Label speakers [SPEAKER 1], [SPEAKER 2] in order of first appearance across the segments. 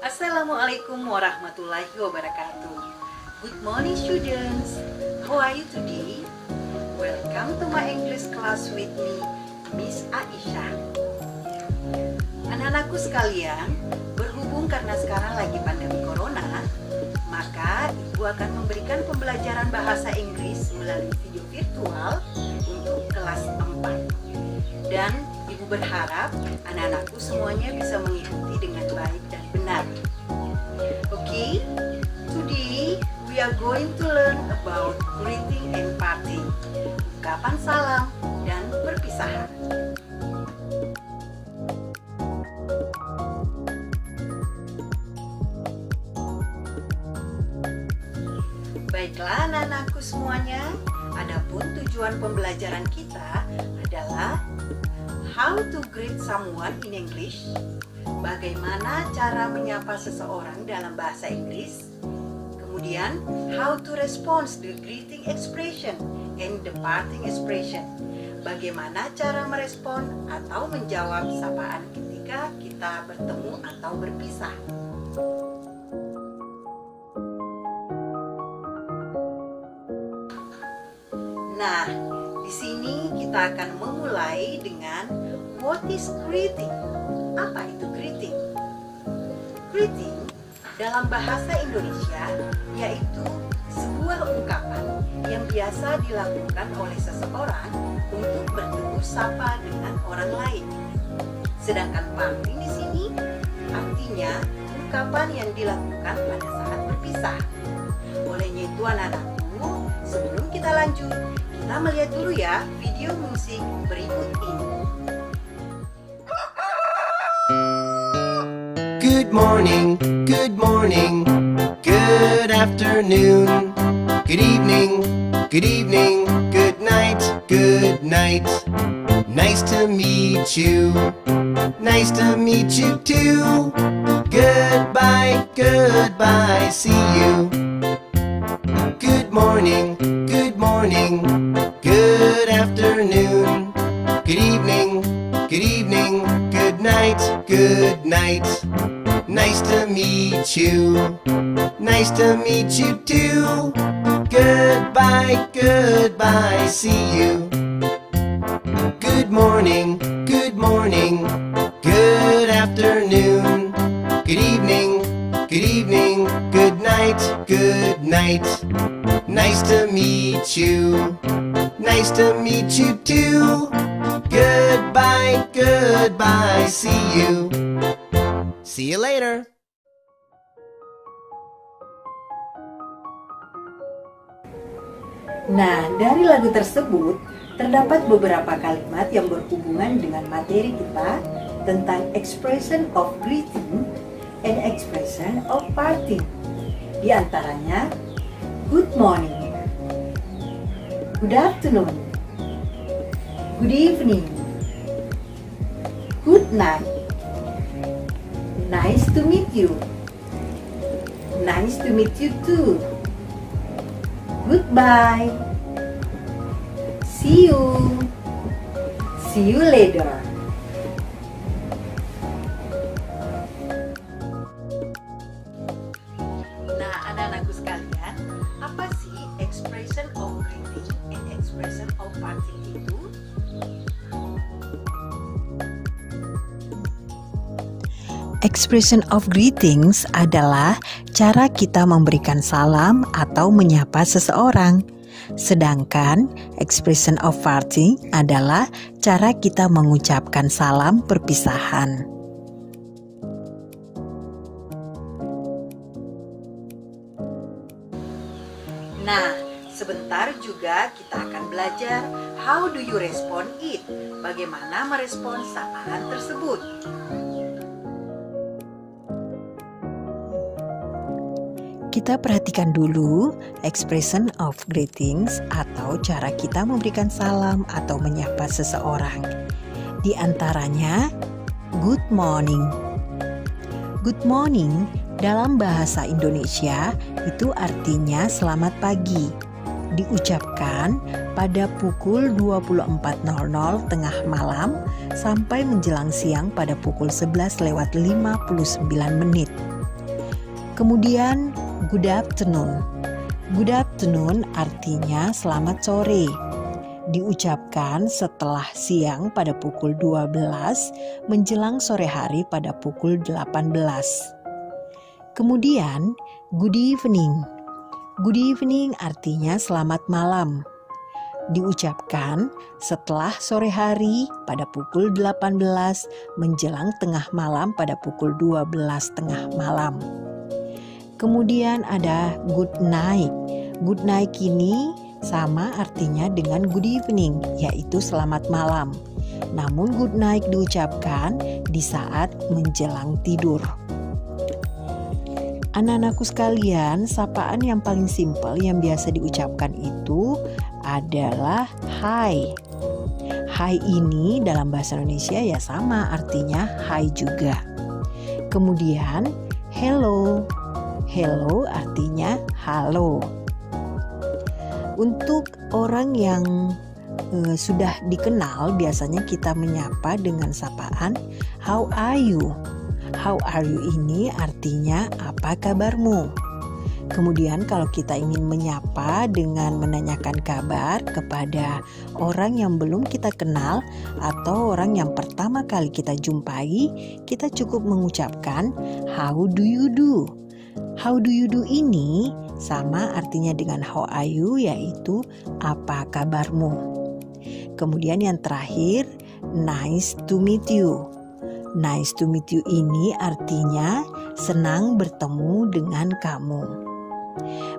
[SPEAKER 1] Assalamualaikum warahmatullahi wabarakatuh. Good morning students. How are you today? Welcome to my English class with me, Miss Aisyah. Anak-anakku sekalian, berhubung karena sekarang lagi pandemi corona, maka Ibu akan memberikan pembelajaran bahasa Inggris melalui video virtual untuk kelas 4. Dan Ibu berharap anak-anakku semuanya bisa mengikuti dengan baik dan benar. Okay, today we are going to learn about greeting and parting, ungkapan salam dan perpisahan. Baiklah anak-anakku semuanya, adapun tujuan pembelajaran kita adalah how to greet someone in English, bagaimana cara menyapa seseorang dalam bahasa Inggris, kemudian how to respond the greeting expression and the parting expression, bagaimana cara merespon atau menjawab sapaan ketika kita bertemu atau berpisah. Nah, di sini kita akan memulai dengan what is greeting? Apa itu greeting? Greeting dalam bahasa Indonesia yaitu sebuah ungkapan yang biasa dilakukan oleh seseorang untuk bertemu sapa dengan orang lain. Sedangkan parting di sini artinya ungkapan yang dilakukan pada saat berpisah. Olehnya itu anak-anakku, sebelum kita lanjut, kita melihat dulu ya video musik berikut ini.
[SPEAKER 2] Good morning, good morning, good afternoon, good evening, good night, good night. Nice to meet you, nice to meet you too. Goodbye, goodbye, see you. Good morning, good afternoon, good evening, good night, good night. Nice to meet you, nice to meet you too. Goodbye, goodbye, see you. Good morning, good afternoon, good evening, good night, good night. Nice to meet you, nice to meet you too. Goodbye, goodbye, see you. See you later.
[SPEAKER 1] Nah, dari lagu tersebut terdapat beberapa kalimat yang berhubungan dengan materi kita tentang expression of greeting and expression of parting. Di antaranya, good morning, good afternoon, good evening, good night, nice to meet you, nice to meet you too, goodbye, see you later. Nah, anak-anakku sekalian, apa sih expression of greeting and expression of parting itu?
[SPEAKER 3] Expression of greetings adalah cara kita memberikan salam atau menyapa seseorang. Sedangkan expression of parting adalah cara kita mengucapkan salam perpisahan.
[SPEAKER 1] Nah, sebentar juga kita akan belajar how do you respond it, bagaimana merespon sapaan tersebut.
[SPEAKER 3] Kita perhatikan dulu expression of greetings atau cara kita memberikan salam atau menyapa seseorang. Di antaranya, good morning. Good morning dalam bahasa Indonesia itu artinya selamat pagi. Diucapkan pada pukul 24.00 tengah malam sampai menjelang siang pada pukul 11:59. Kemudian good afternoon. Good afternoon artinya selamat sore. Diucapkan setelah siang pada pukul 12 menjelang sore hari pada pukul 18. Kemudian good evening. Good evening artinya selamat malam. Diucapkan setelah sore hari pada pukul 18 menjelang tengah malam pada pukul 12 tengah malam. Kemudian ada good night. Good night ini sama artinya dengan good evening, yaitu selamat malam. Namun good night diucapkan di saat menjelang tidur. Anak-anakku sekalian, sapaan yang paling simpel yang biasa diucapkan itu adalah hi. Hi ini dalam bahasa Indonesia ya sama artinya hi juga. Kemudian hello. Hello artinya halo. Untuk orang yang sudah dikenal biasanya kita menyapa dengan sapaan how are you. How are you ini artinya apa kabarmu. Kemudian kalau kita ingin menyapa dengan menanyakan kabar kepada orang yang belum kita kenal atau orang yang pertama kali kita jumpai, kita cukup mengucapkan how do you do. How do you do ini sama artinya dengan how are you, yaitu apa kabarmu. Kemudian yang terakhir, nice to meet you. Nice to meet you ini artinya senang bertemu dengan kamu.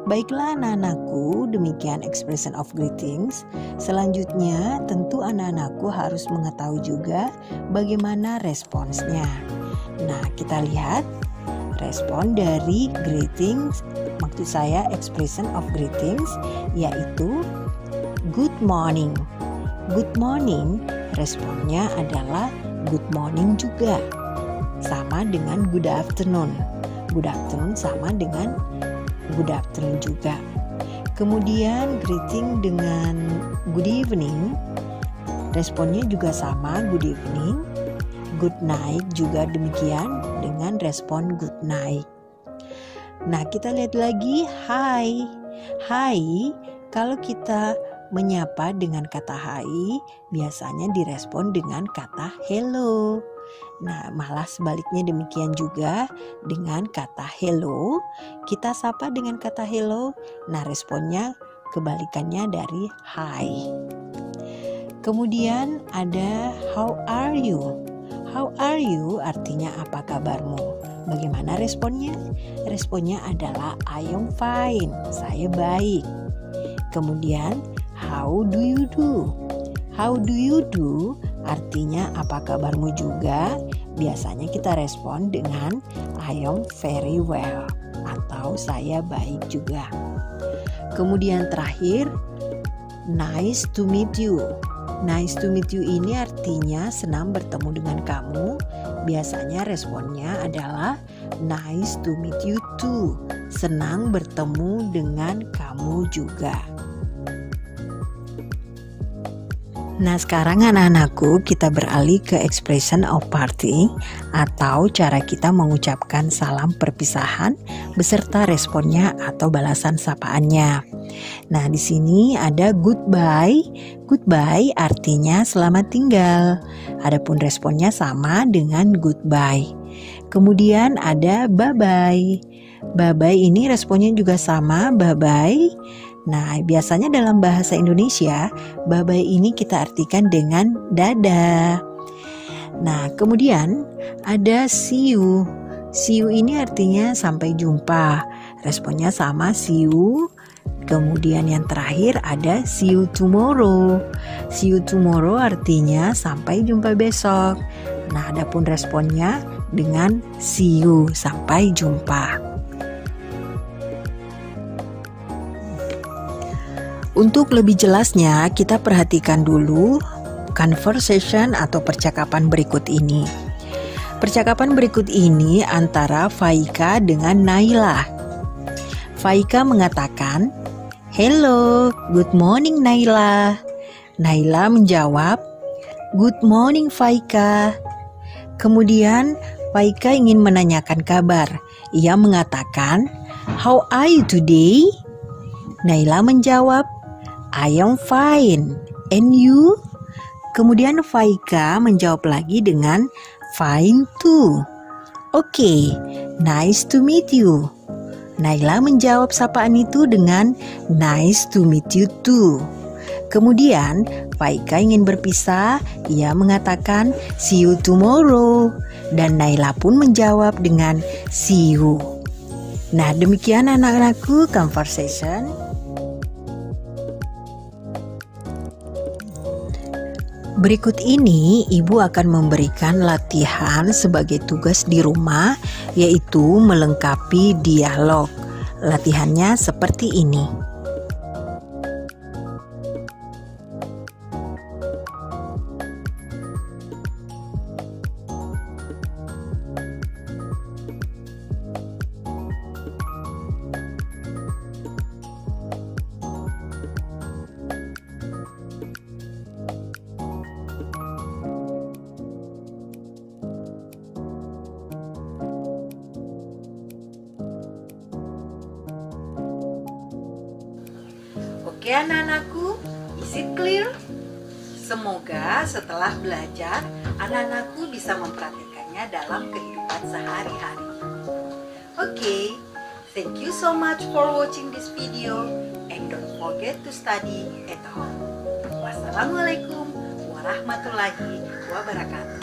[SPEAKER 3] Baiklah anak-anakku, demikian expression of greetings. Selanjutnya tentu anak-anakku harus mengetahui juga bagaimana responsnya. Nah, kita lihat respon dari greetings, maksud saya expression of greetings, yaitu good morning. Good morning, responnya adalah good morning juga. Sama dengan good afternoon. Good afternoon sama dengan good afternoon juga. Kemudian greeting dengan good evening, responnya juga sama good evening. Good night juga demikian dengan respon good night. Nah, kita lihat lagi hi. Hi, kalau kita menyapa dengan kata hi, biasanya direspon dengan kata hello. Nah, malah sebaliknya demikian juga dengan kata hello. Kita sapa dengan kata hello, nah responnya kebalikannya dari hi. Kemudian ada how are you. How are you artinya apa kabarmu. Bagaimana responnya? Responnya adalah I am fine, saya baik. Kemudian how do you do? How do you do artinya apa kabarmu juga. Biasanya kita respon dengan I am very well atau saya baik juga. Kemudian terakhir nice to meet you. Nice to meet you ini artinya senang bertemu dengan kamu. Biasanya responnya adalah nice to meet you too. Senang bertemu dengan kamu juga. Nah, sekarang anak-anakku kita beralih ke expression of parting atau cara kita mengucapkan salam perpisahan beserta responnya atau balasan sapaannya. Nah, di sini ada goodbye. Goodbye artinya selamat tinggal. Adapun responnya sama dengan goodbye. Kemudian ada bye-bye. Bye-bye ini responnya juga sama, bye-bye. Nah, biasanya dalam bahasa Indonesia, bye-bye ini kita artikan dengan dadah. Nah, kemudian ada see you. See you ini artinya sampai jumpa. Responnya sama, see you. Kemudian yang terakhir ada see you tomorrow. See you tomorrow artinya sampai jumpa besok. Nah, adapun responnya dengan see you, sampai jumpa. Untuk lebih jelasnya, kita perhatikan dulu conversation atau percakapan berikut ini. Percakapan berikut ini antara Faika dengan Naila. Faika mengatakan, "Hello, good morning Naila." Naila menjawab, "Good morning Faika." Kemudian Faika ingin menanyakan kabar. Ia mengatakan, "How are you today?" Naila menjawab, "I am fine. And you?" Kemudian Faika menjawab lagi dengan "Fine too." "Okay, nice to meet you." Naila menjawab sapaan itu dengan "Nice to meet you too." Kemudian Faika ingin berpisah. Ia mengatakan "See you tomorrow." Dan Naila pun menjawab dengan "See you." Nah, demikian anak-anakku conversation. Berikut ini ibu akan memberikan latihan sebagai tugas di rumah, yaitu melengkapi dialog. Latihannya seperti ini.
[SPEAKER 1] Oke anak-anakku, is it clear? Semoga setelah belajar, anak-anakku bisa mempraktikkannya dalam kehidupan sehari-hari. Oke, thank you so much for watching this video and don't forget to study at home. Wassalamualaikum warahmatullahi wabarakatuh.